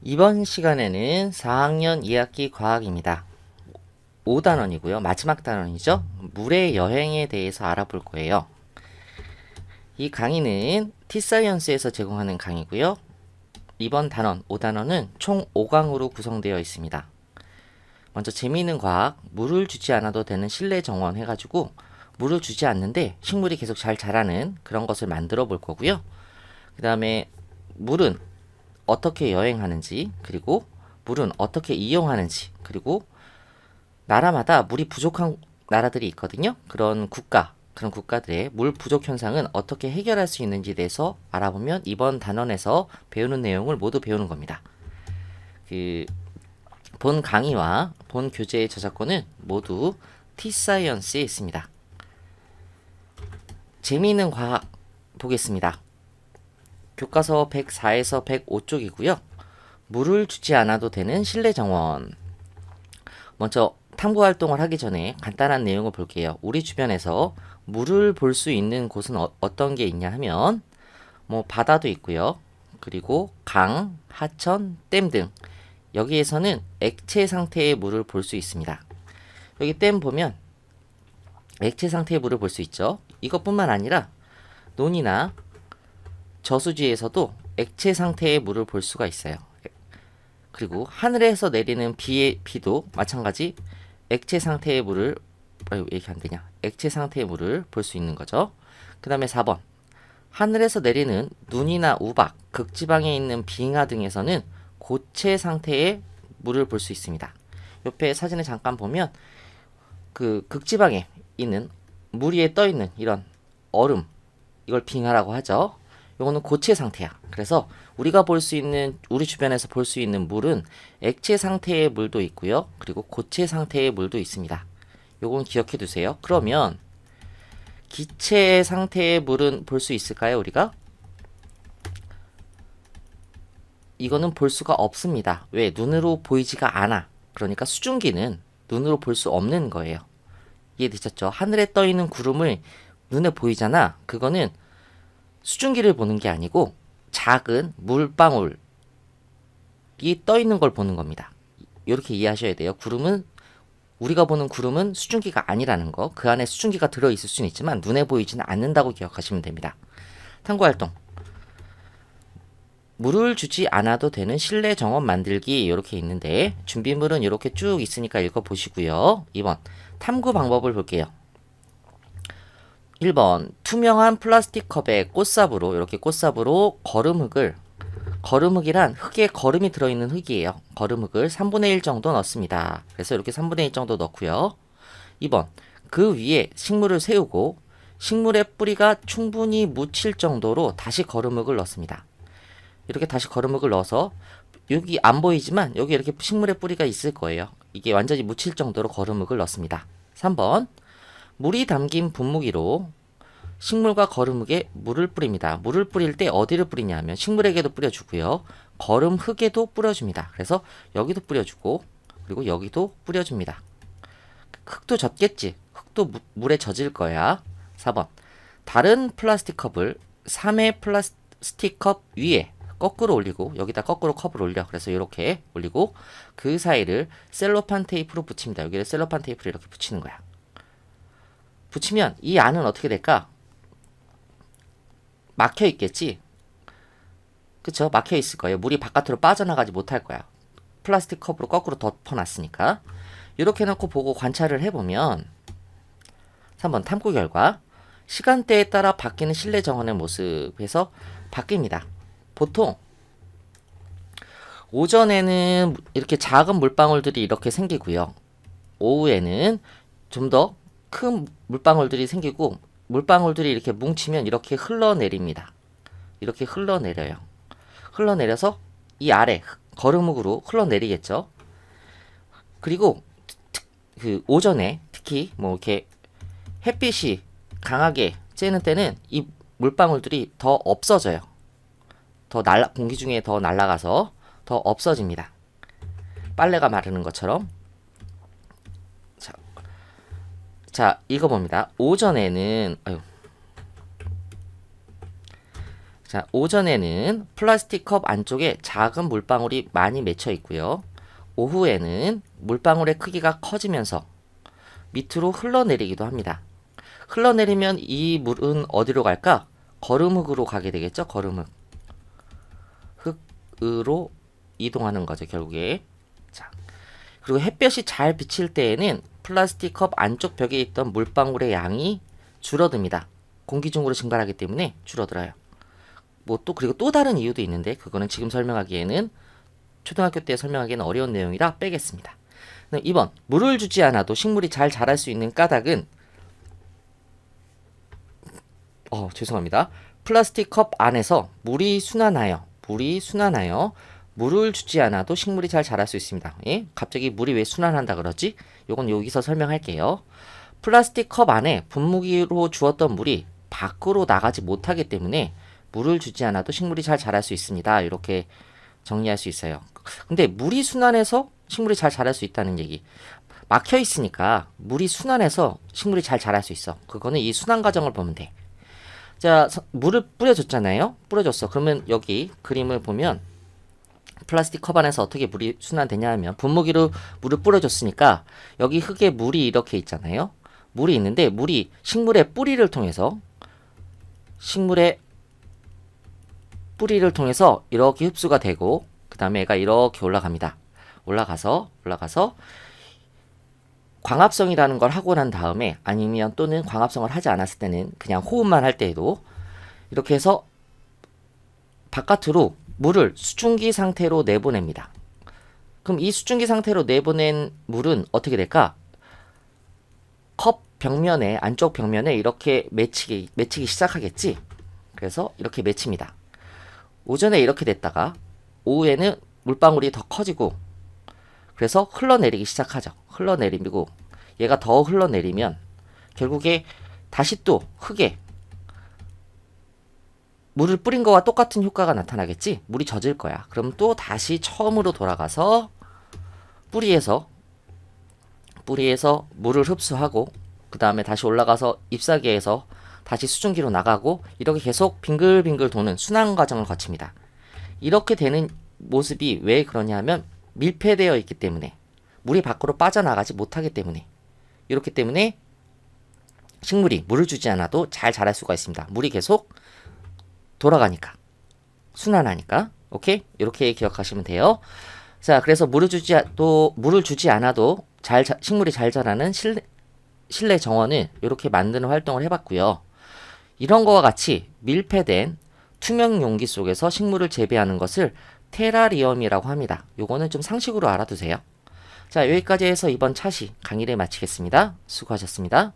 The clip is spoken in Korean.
이번 시간에는 4학년 2학기 과학입니다. 5단원이고요. 마지막 단원이죠. 물의 여행에 대해서 알아볼 거예요. 이 강의는 T사이언스에서 제공하는 강의고요. 이번 단원, 5단원은 총 5강으로 구성되어 있습니다. 먼저 재미있는 과학, 물을 주지 않아도 되는 실내 정원 해가지고 물을 주지 않는데 식물이 계속 잘 자라는 그런 것을 만들어 볼 거고요. 그 다음에 물은 어떻게 여행하는지, 그리고 물은 어떻게 이용하는지, 그리고 나라마다 물이 부족한 나라들이 있거든요. 그런 국가들의 물 부족 현상은 어떻게 해결할 수 있는지에 대해서 알아보면 이번 단원에서 배우는 내용을 모두 배우는 겁니다. 본 강의와 본 교재의 저작권은 모두 T사이언스에 있습니다. 재미있는 과학 보겠습니다. 교과서 104에서 105쪽이고요. 물을 주지 않아도 되는 실내 정원. 먼저 탐구 활동을 하기 전에 간단한 내용을 볼게요. 우리 주변에서 물을 볼 수 있는 곳은 어떤 게 있냐 하면 바다도 있고요. 그리고 강, 하천, 댐 등 여기에서는 액체 상태의 물을 볼 수 있습니다. 여기 댐 보면 액체 상태의 물을 볼 수 있죠. 이것뿐만 아니라 논이나 저수지에서도 액체 상태의 물을 볼 수가 있어요. 그리고 하늘에서 내리는 비도 마찬가지 액체 상태의 물을 이렇게 안 되냐? 액체 상태의 물을 볼 수 있는 거죠. 그 다음에 4번 하늘에서 내리는 눈이나 우박, 극지방에 있는 빙하 등에서는 고체 상태의 물을 볼 수 있습니다. 옆에 사진을 잠깐 보면 그 극지방에 있는 물 위에 떠 있는 이런 얼음, 이걸 빙하라고 하죠. 이거는 고체 상태야. 그래서 우리가 볼 수 있는, 우리 주변에서 볼 수 있는 물은 액체 상태의 물도 있고요. 그리고 고체 상태의 물도 있습니다. 요건 기억해 두세요. 그러면 기체 상태의 물은 볼 수 있을까요, 우리가? 이거는 볼 수가 없습니다. 왜? 눈으로 보이지가 않아. 그러니까 수증기는 눈으로 볼 수 없는 거예요. 이해되셨죠? 하늘에 떠 있는 구름을 눈에 보이잖아. 그거는 수증기를 보는 게 아니고 작은 물방울이 떠 있는 걸 보는 겁니다. 이렇게 이해하셔야 돼요. 우리가 보는 구름은 수증기가 아니라는 거. 그 안에 수증기가 들어있을 수는 있지만 눈에 보이지는 않는다고 기억하시면 됩니다. 탐구활동. 물을 주지 않아도 되는 실내 정원 만들기 이렇게 있는데 준비물은 이렇게 쭉 있으니까 읽어보시고요. 2번 탐구 방법을 볼게요. 1번 투명한 플라스틱 컵에 꽃삽으로 이렇게 꽃삽으로 거름흙이란 흙에 거름이 들어있는 흙이에요. 거름흙을 3분의 1 정도 넣습니다. 그래서 이렇게 3분의 1 정도 넣고요. 2번 그 위에 식물을 세우고 식물의 뿌리가 충분히 묻힐 정도로 다시 거름흙을 넣습니다. 이렇게 다시 거름흙을 넣어서 여기 안 보이지만 여기 이렇게 식물의 뿌리가 있을 거예요. 이게 완전히 묻힐 정도로 거름흙을 넣습니다. 3번 물이 담긴 분무기로 식물과 거름흙에 물을 뿌립니다. 물을 뿌릴 때 어디를 뿌리냐면 식물에게도 뿌려주고요. 거름 흙에도 뿌려줍니다. 그래서 여기도 뿌려주고 그리고 여기도 뿌려줍니다. 흙도 젖겠지. 흙도 물에 젖을 거야. 4번 다른 플라스틱 컵을 3회 플라스틱 컵 위에 거꾸로 올리고 여기다 거꾸로 컵을 올려. 그래서 이렇게 올리고 그 사이를 셀로판 테이프로 붙입니다. 여기를 셀로판 테이프를 이렇게 붙이는 거야. 붙이면 이 안은 어떻게 될까? 막혀 있겠지? 그쵸? 막혀 있을 거예요. 물이 바깥으로 빠져나가지 못할 거야. 플라스틱 컵으로 거꾸로 덮어놨으니까. 이렇게 놓고 보고 관찰을 해보면 3번 탐구 결과 시간대에 따라 바뀌는 실내 정원의 모습에서 바뀝니다. 보통 오전에는 이렇게 작은 물방울들이 이렇게 생기고요. 오후에는 좀 더 큰 물방울들이 생기고 물방울들이 이렇게 뭉치면 이렇게 흘러내립니다. 이렇게 흘러내려요. 흘러내려서 이 아래 거름흙으로 흘러내리겠죠. 그리고 그 오전에 특히 이렇게 햇빛이 강하게 쬐는 때는 이 물방울들이 더 없어져요. 공기 중에 더 날아가서 더 없어집니다. 빨래가 마르는 것처럼. 자, 읽어봅니다. 오전에는 자, 오전에는 플라스틱 컵 안쪽에 작은 물방울이 많이 맺혀 있고요. 오후에는 물방울의 크기가 커지면서 밑으로 흘러내리기도 합니다. 흘러내리면 이 물은 어디로 갈까? 거름흙으로 가게 되겠죠? 거름흙. 흙으로 이동하는 거죠, 결국에. 자, 그리고 햇볕이 잘 비칠 때에는 플라스틱 컵 안쪽 벽에 있던 물방울의 양이 줄어듭니다. 공기 중으로 증발하기 때문에 줄어들어요. 뭐 또 그리고 또 다른 이유도 있는데 그거는 지금 설명하기에는 초등학교 때 설명하기에는 어려운 내용이라 빼겠습니다. 2번 물을 주지 않아도 식물이 잘 자랄 수 있는 까닭은 죄송합니다. 플라스틱 컵 안에서 물이 순환하여 물을 주지 않아도 식물이 잘 자랄 수 있습니다. 예? 갑자기 물이 왜 순환한다 그러지? 요건 여기서 설명할게요. 플라스틱 컵 안에 분무기로 주었던 물이 밖으로 나가지 못하기 때문에 물을 주지 않아도 식물이 잘 자랄 수 있습니다. 이렇게 정리할 수 있어요. 근데 물이 순환해서 식물이 잘 자랄 수 있다는 얘기. 막혀 있으니까 물이 순환해서 식물이 잘 자랄 수 있어. 그거는 이 순환 과정을 보면 돼. 자, 물을 뿌려줬잖아요. 뿌려줬어. 그러면 여기 그림을 보면 플라스틱 컵 안에서 어떻게 물이 순환되냐 하면 분무기로 물을 뿌려줬으니까 여기 흙에 물이 이렇게 있잖아요. 물이 있는데 물이 식물의 뿌리를 통해서 이렇게 흡수가 되고 그 다음에 얘가 이렇게 올라갑니다. 올라가서 광합성이라는 걸 하고 난 다음에 아니면 또는 광합성을 하지 않았을 때는 그냥 호흡만 할 때에도 이렇게 해서 바깥으로 물을 수증기 상태로 내보냅니다. 그럼 이 수증기 상태로 내보낸 물은 어떻게 될까? 컵 벽면에 안쪽 벽면에 이렇게 맺히기 시작하겠지. 그래서 이렇게 맺힙니다. 오전에 이렇게 됐다가 오후에는 물방울이 더 커지고 그래서 흘러내리기 시작하죠. 흘러내리고 얘가 더 흘러내리면 결국에 다시 또 흙에 물을 뿌린 거와 똑같은 효과가 나타나겠지. 물이 젖을 거야. 그럼 또 다시 처음으로 돌아가서 뿌리에서 물을 흡수하고 그 다음에 다시 올라가서 잎사귀에서 다시 수증기로 나가고 이렇게 계속 빙글빙글 도는 순환 과정을 거칩니다. 이렇게 되는 모습이 왜 그러냐 하면 밀폐되어 있기 때문에 물이 밖으로 빠져나가지 못하기 때문에 이렇기 때문에 식물이 물을 주지 않아도 잘 자랄 수가 있습니다. 물이 계속 돌아가니까 순환하니까. 오케이? 이렇게 기억하시면 돼요. 자, 그래서 물을 주지 않아도 식물이 잘 자라는 실내 정원을 이렇게 만드는 활동을 해봤고요. 이런 거와 같이 밀폐된 투명 용기 속에서 식물을 재배하는 것을 테라리움이라고 합니다. 요거는 좀 상식으로 알아두세요. 자, 여기까지 해서 이번 차시 강의를 마치겠습니다. 수고하셨습니다.